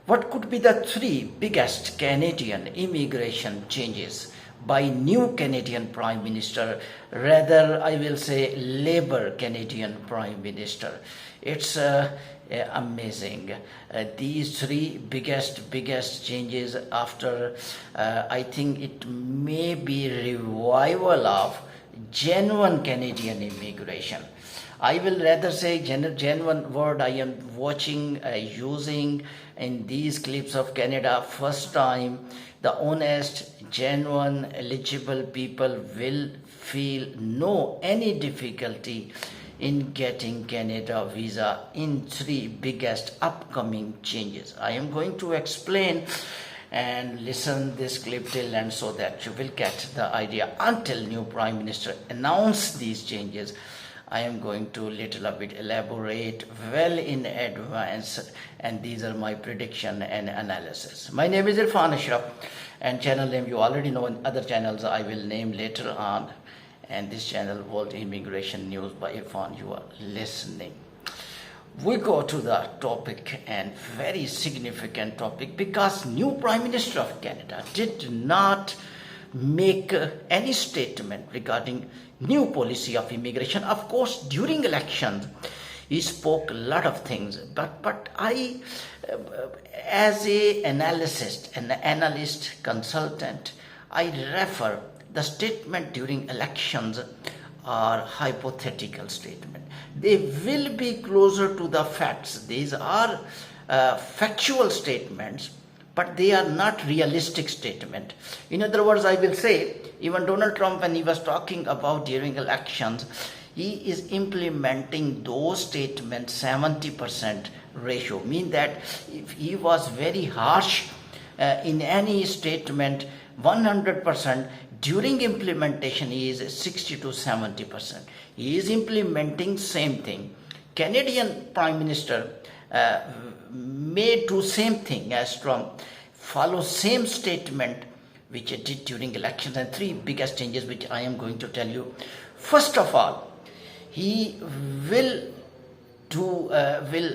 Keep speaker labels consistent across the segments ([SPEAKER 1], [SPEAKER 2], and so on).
[SPEAKER 1] What could be the three biggest Canadian immigration changes by new Canadian Prime Minister, rather I will say Labour Canadian Prime Minister? It's amazing. These three biggest changes after I think it may be revival of genuine Canadian immigration. I will rather say genuine word I am watching, using in these clips of Canada. First time the honest, genuine, eligible people will feel no any difficulty in getting Canada visa in three biggest upcoming changes. I am going to explain and listen this clip till end so that you will get the idea. Until new Prime Minister announce these changes, I am going to little bit elaborate well in advance, and these are my prediction and analysis. My name is Irfan Ashraf, and channel name you already know, in other channels I will name later on, and this channel World Immigration News by Irfan you are listening. We go to the topic, and very significant topic, because new Prime Minister of Canada did not make any statement regarding new policy of immigration. Of course, during elections he spoke a lot of things, but I as a analyst consultant, I refer the statement during elections are hypothetical statement. They will be closer to the facts. These are factual statements, but they are not realistic statement. In other words, I will say, even Donald Trump, when he was talking about during elections, he is implementing those statements 70% ratio. Mean that if he was very harsh in any statement 100%, during implementation he is 60 to 70%. He is implementing same thing. Canadian Prime Minister may do same thing as Trump, follow same statement which he did during elections. And three biggest changes which I am going to tell you. First of all, he will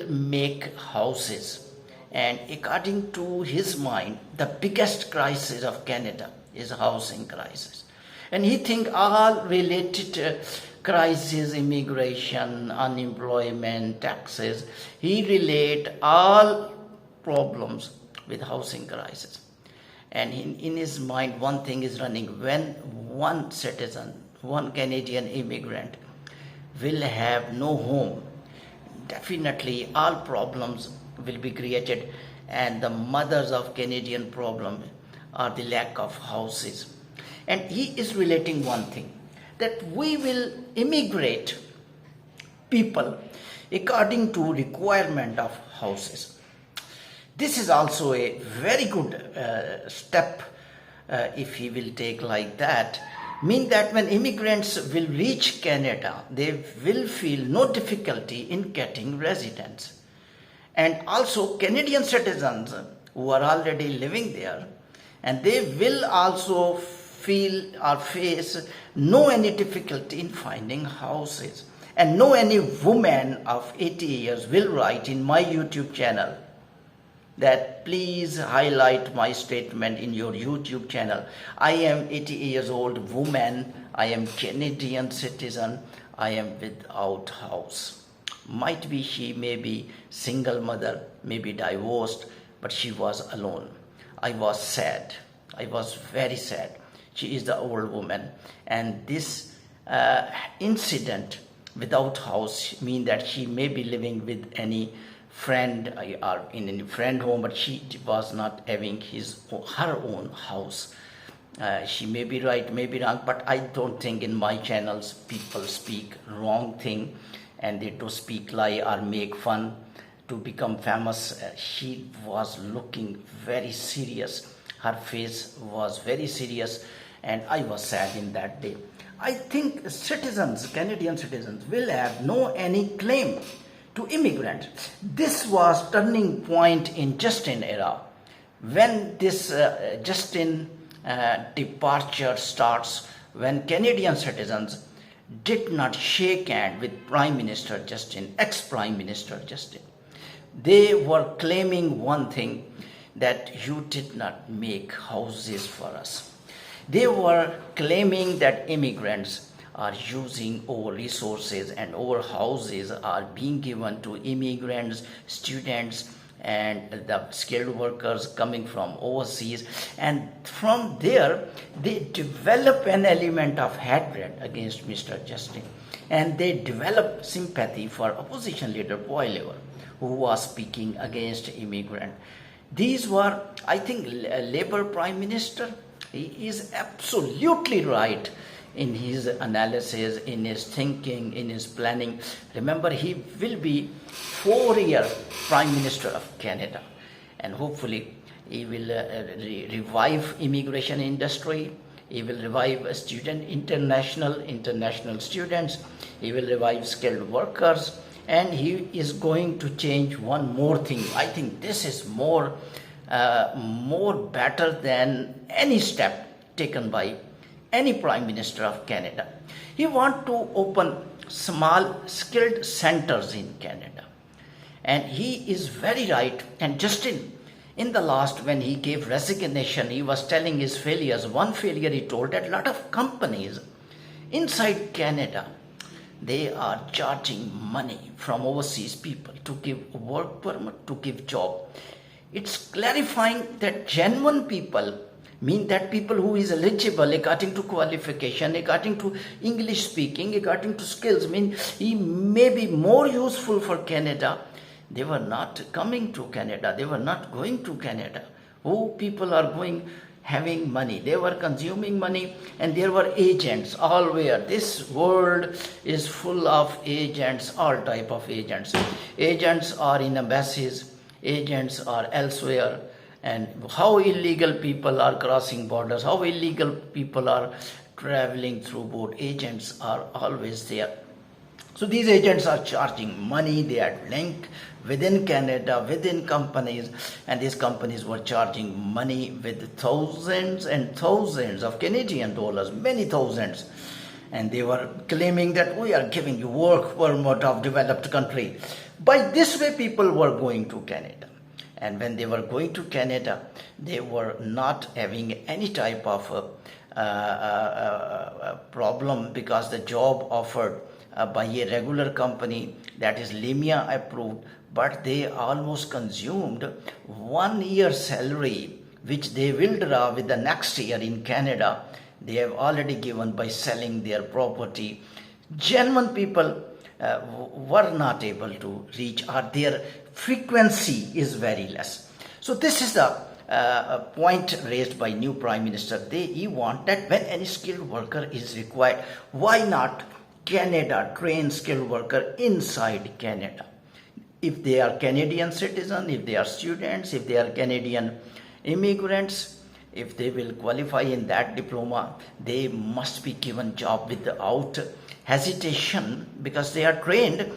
[SPEAKER 1] make houses, and according to his mind the biggest crisis of Canada is housing crisis, and he think all related crisis, immigration, unemployment, taxes, he relate all problems with housing crisis. And in his mind one thing is running: when one citizen, one Canadian immigrant will have no home, definitely all problems will be created, and the mothers of Canadian problem are the lack of houses. And he is relating one thing, that we will immigrate people according to requirement of houses. This is also a very good step if he will take like that. Mean that when immigrants will reach Canada, they will feel no difficulty in getting residence. And also Canadian citizens who are already living there, and they will also feel or face no any difficulty in finding houses. And no any woman of 80 years will write in my YouTube channel that please highlight my statement in your YouTube channel. I am 80 years old woman, I am Canadian citizen, I am without house. Might be she may be single mother, maybe divorced, but she was alone. I was sad. I was very sad. She is the old woman, and this incident without house mean that she may be living with any friend or in any friend home, but she was not having her own house. She may be right, may be wrong, but I don't think in my channels people speak wrong thing, and they do speak lie or make fun to become famous. She was looking very serious. Her face was very serious, and I was sad in that day. I think citizens, Canadian citizens, will have no any claim to immigrant. This was turning point in Justin era. When this Justin departure starts, when Canadian citizens did not shake hand with Prime Minister Justin, ex-Prime Minister Justin. they were claiming one thing, that you did not make houses for us. They were claiming that immigrants are using our resources and our houses are being given to immigrants, students, and the skilled workers coming from overseas, and from there they develop an element of hatred against Mr. Justin, and they develop sympathy for opposition leader Poilievre, who was speaking against immigrant. These were, I think, Labour Prime Minister. He is absolutely right in his analysis, in his thinking, in his planning. Remember, he will be 4-year Prime Minister of Canada, and hopefully he will revive immigration industry. He will revive international students. He will revive skilled workers, and he is going to change one more thing. I think this is more better than any step taken by any Prime Minister of Canada. He wants to open small skilled centers in Canada. And he is very right. And Justin, in the last, when he gave resignation, he was telling his failures. One failure he told, that a lot of companies inside Canada, they are charging money from overseas people to give work permit, to give job. It's clarifying that genuine people mean that people who is eligible according to qualification, according to English speaking, according to skills, mean he may be more useful for Canada. They were not coming to Canada. They were not going to Canada. Who people are going, having money. They were consuming money, and there were agents all where. This world is full of agents, all type of agents. Agents are in embassies. Agents are elsewhere. And how illegal people are crossing borders, how illegal people are traveling through boat. Agents are always there. So these agents are charging money. They are linked within Canada, within companies, and these companies were charging money with thousands and thousands of Canadian dollars, many thousands. And they were claiming that we are giving you work permit of developed country. By this way, people were going to Canada. And when they were going to Canada, they were not having any type of problem, because the job offered by a regular company that is LIMIA approved, but they almost consumed 1 year's salary, which they will draw with the next year in Canada. They have already given by selling their property. Genuine people were not able to reach, or their frequency is very less. So this is the point raised by new Prime Minister. He want that when any skilled worker is required, why not Canada train skilled worker inside Canada? If they are Canadian citizens, if they are students, if they are Canadian immigrants, if they will qualify in that diploma, they must be given job without hesitation, because they are trained.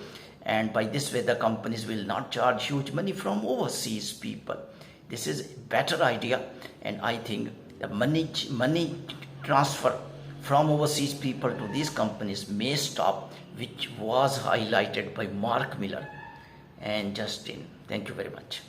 [SPEAKER 1] And by this way, the companies will not charge huge money from overseas people. This is a better idea, and I think the money transfer from overseas people to these companies may stop, which was highlighted by Mark Miller and Justin. Thank you very much.